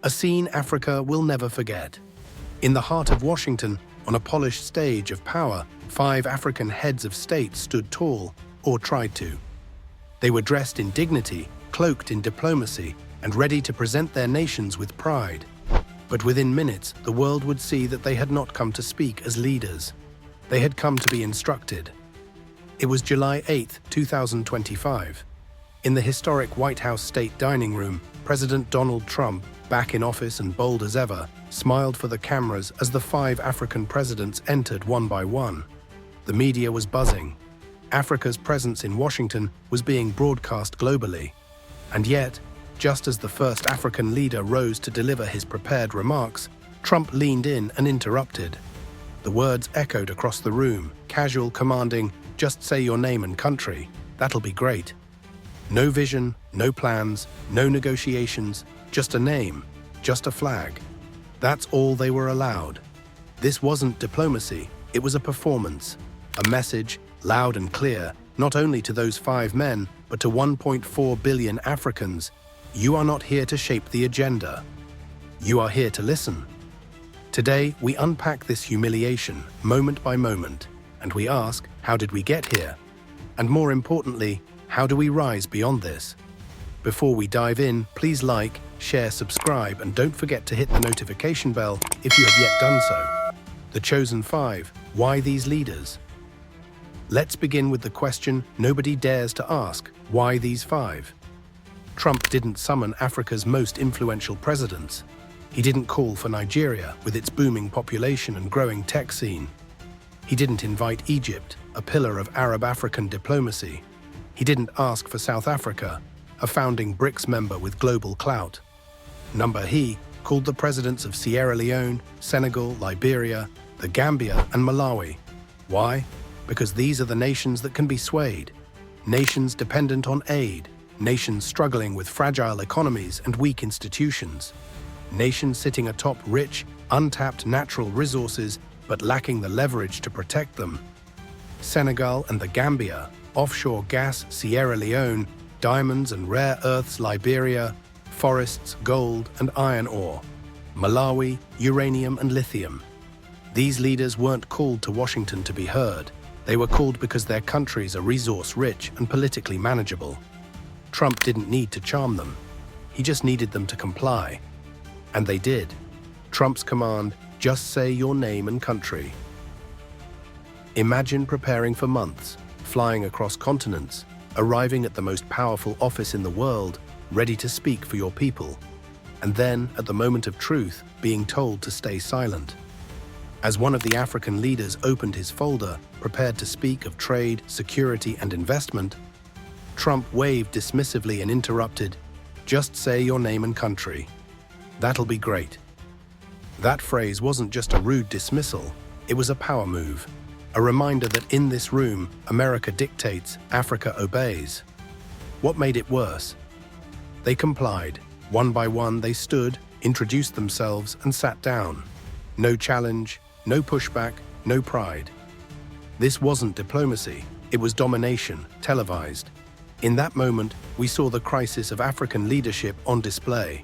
A scene Africa will never forget. In the heart of Washington, on a polished stage of power, 5 African heads of state stood tall, or tried to. They were dressed in dignity, cloaked in diplomacy, and ready to present their nations with pride. But within minutes, the world would see that they had not come to speak as leaders. They had come to be instructed. It was July 8, 2025. In the historic White House State Dining Room, President Donald Trump, back in office and bold as ever, smiled for the cameras as the 5 African presidents entered one by one. The media was buzzing. Africa's presence in Washington was being broadcast globally. And yet, just as the first African leader rose to deliver his prepared remarks, Trump leaned in and interrupted. The words echoed across the room, casual, commanding, "Just say your name and country. That'll be great." No vision, no plans, no negotiations, just a name, just a flag. That's all they were allowed. This wasn't diplomacy, it was a performance, a message, loud and clear, not only to those 5 men, but to 1.4 billion Africans. You are not here to shape the agenda. You are here to listen. Today, we unpack this humiliation, moment by moment, and we ask, how did we get here? And more importantly, how do we rise beyond this? Before we dive in, please like, share, subscribe, and don't forget to hit the notification bell if you have yet done so. The Chosen 5, why these leaders? Let's begin with the question nobody dares to ask, why these 5? Trump didn't summon Africa's most influential presidents. He didn't call for Nigeria with its booming population and growing tech scene. He didn't invite Egypt, a pillar of Arab-African diplomacy. He didn't ask for South Africa, a founding BRICS member with global clout. He called the presidents of Sierra Leone, Senegal, Liberia, the Gambia, and Malawi. Why? Because these are the nations that can be swayed. Nations dependent on aid. Nations struggling with fragile economies and weak institutions. Nations sitting atop rich, untapped natural resources, but lacking the leverage to protect them. Senegal and the Gambia, offshore gas, Sierra Leone, diamonds and rare earths, Liberia, forests, gold and iron ore. Malawi, uranium and lithium. These leaders weren't called to Washington to be heard. They were called because their countries are resource-rich and politically manageable. Trump didn't need to charm them. He just needed them to comply. And they did. Trump's command, just say your name and country. Imagine preparing for months, flying across continents, arriving at the most powerful office in the world, ready to speak for your people, and then, at the moment of truth, being told to stay silent. As one of the African leaders opened his folder, prepared to speak of trade, security, and investment, Trump waved dismissively and interrupted, "Just say your name and country. That'll be great." That phrase wasn't just a rude dismissal, it was a power move, a reminder that in this room, America dictates, Africa obeys. What made it worse? They complied. One by one, they stood, introduced themselves, and sat down. No challenge, no pushback, no pride. This wasn't diplomacy, it was domination, televised. In that moment, we saw the crisis of African leadership on display.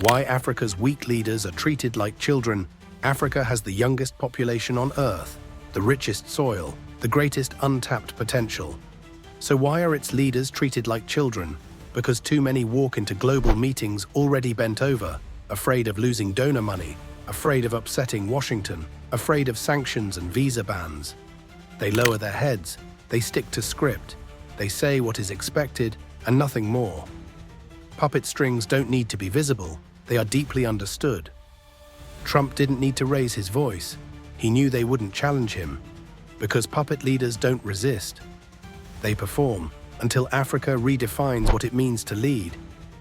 Why Africa's weak leaders are treated like children. Africa has the youngest population on Earth, the richest soil, the greatest untapped potential. So why are its leaders treated like children? Because too many walk into global meetings already bent over, afraid of losing donor money, afraid of upsetting Washington, afraid of sanctions and visa bans. They lower their heads, they stick to script, they say what is expected and nothing more. Puppet strings don't need to be visible, they are deeply understood. Trump didn't need to raise his voice. He knew they wouldn't challenge him, because puppet leaders don't resist. They perform until Africa redefines what it means to lead.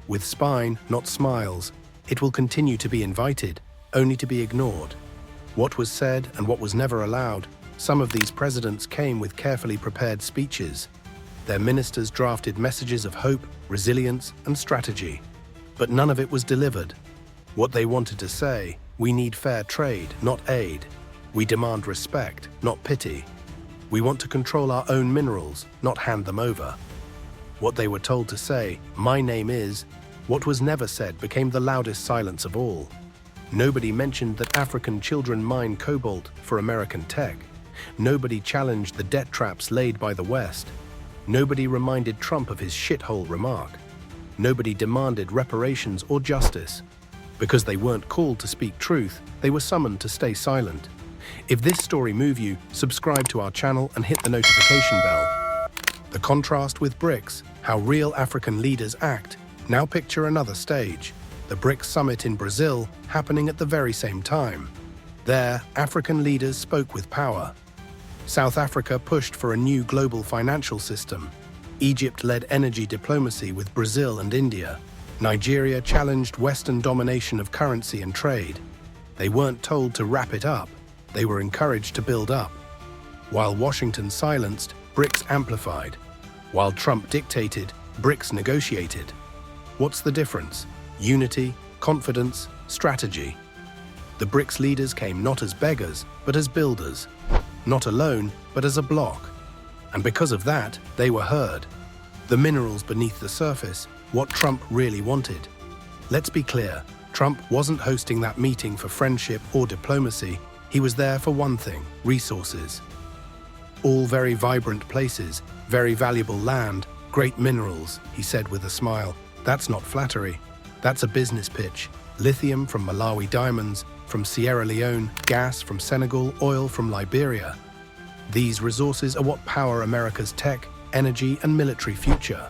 With spine, not smiles, it will continue to be invited, only to be ignored. What was said and what was never allowed, some of these presidents came with carefully prepared speeches. Their ministers drafted messages of hope, resilience, and strategy. But none of it was delivered. What they wanted to say, we need fair trade, not aid. We demand respect, not pity. We want to control our own minerals, not hand them over. What they were told to say, my name is, What was never said became the loudest silence of all. Nobody mentioned that African children mine cobalt for American tech. Nobody challenged the debt traps laid by the West. Nobody reminded Trump of his shithole remark. Nobody demanded reparations or justice. Because they weren't called to speak truth, they were summoned to stay silent. If this story moved you, subscribe to our channel and hit the notification bell. The contrast with BRICS, how real African leaders act. Now picture another stage, the BRICS summit in Brazil, happening at the very same time. There, African leaders spoke with power. South Africa pushed for a new global financial system. Egypt led energy diplomacy with Brazil and India. Nigeria challenged Western domination of currency and trade. They weren't told to wrap it up, they were encouraged to build up. While Washington silenced, BRICS amplified. While Trump dictated, BRICS negotiated. What's the difference? Unity, confidence, strategy. The BRICS leaders came not as beggars, but as builders. Not alone, but as a bloc. And because of that, they were heard. The minerals beneath the surface, what Trump really wanted. Let's be clear, Trump wasn't hosting that meeting for friendship or diplomacy. He was there for one thing, resources. All very vibrant places, very valuable land, great minerals, he said with a smile. That's not flattery. That's a business pitch. Lithium from Malawi diamonds, from Sierra Leone, gas from Senegal, oil from Liberia. These resources are what power America's tech, energy, and military future.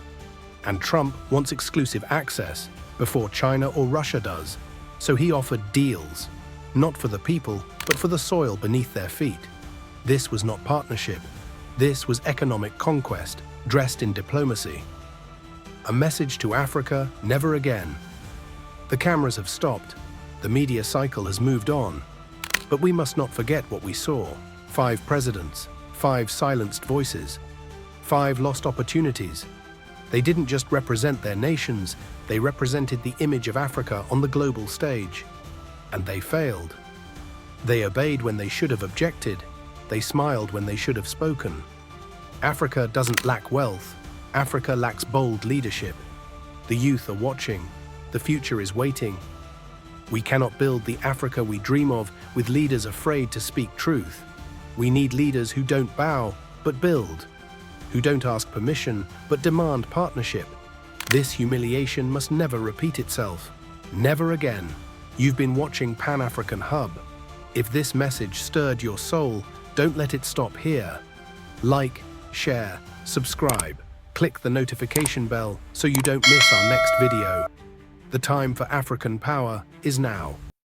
And Trump wants exclusive access before China or Russia does. So he offered deals, not for the people, but for the soil beneath their feet. This was not partnership. This was economic conquest, dressed in diplomacy. A message to Africa, never again. The cameras have stopped. The media cycle has moved on. But we must not forget what we saw. 5 presidents, 5 silenced voices, 5 lost opportunities. They didn't just represent their nations, they represented the image of Africa on the global stage. And they failed. They obeyed when they should have objected. They smiled when they should have spoken. Africa doesn't lack wealth. Africa lacks bold leadership. The youth are watching. The future is waiting. We cannot build the Africa we dream of with leaders afraid to speak truth. We need leaders who don't bow, but build. Who don't ask permission, but demand partnership. This humiliation must never repeat itself. Never again. You've been watching Pan-African Hub. If this message stirred your soul, don't let it stop here. Like, share, subscribe. Click the notification bell so you don't miss our next video. The time for African power is now.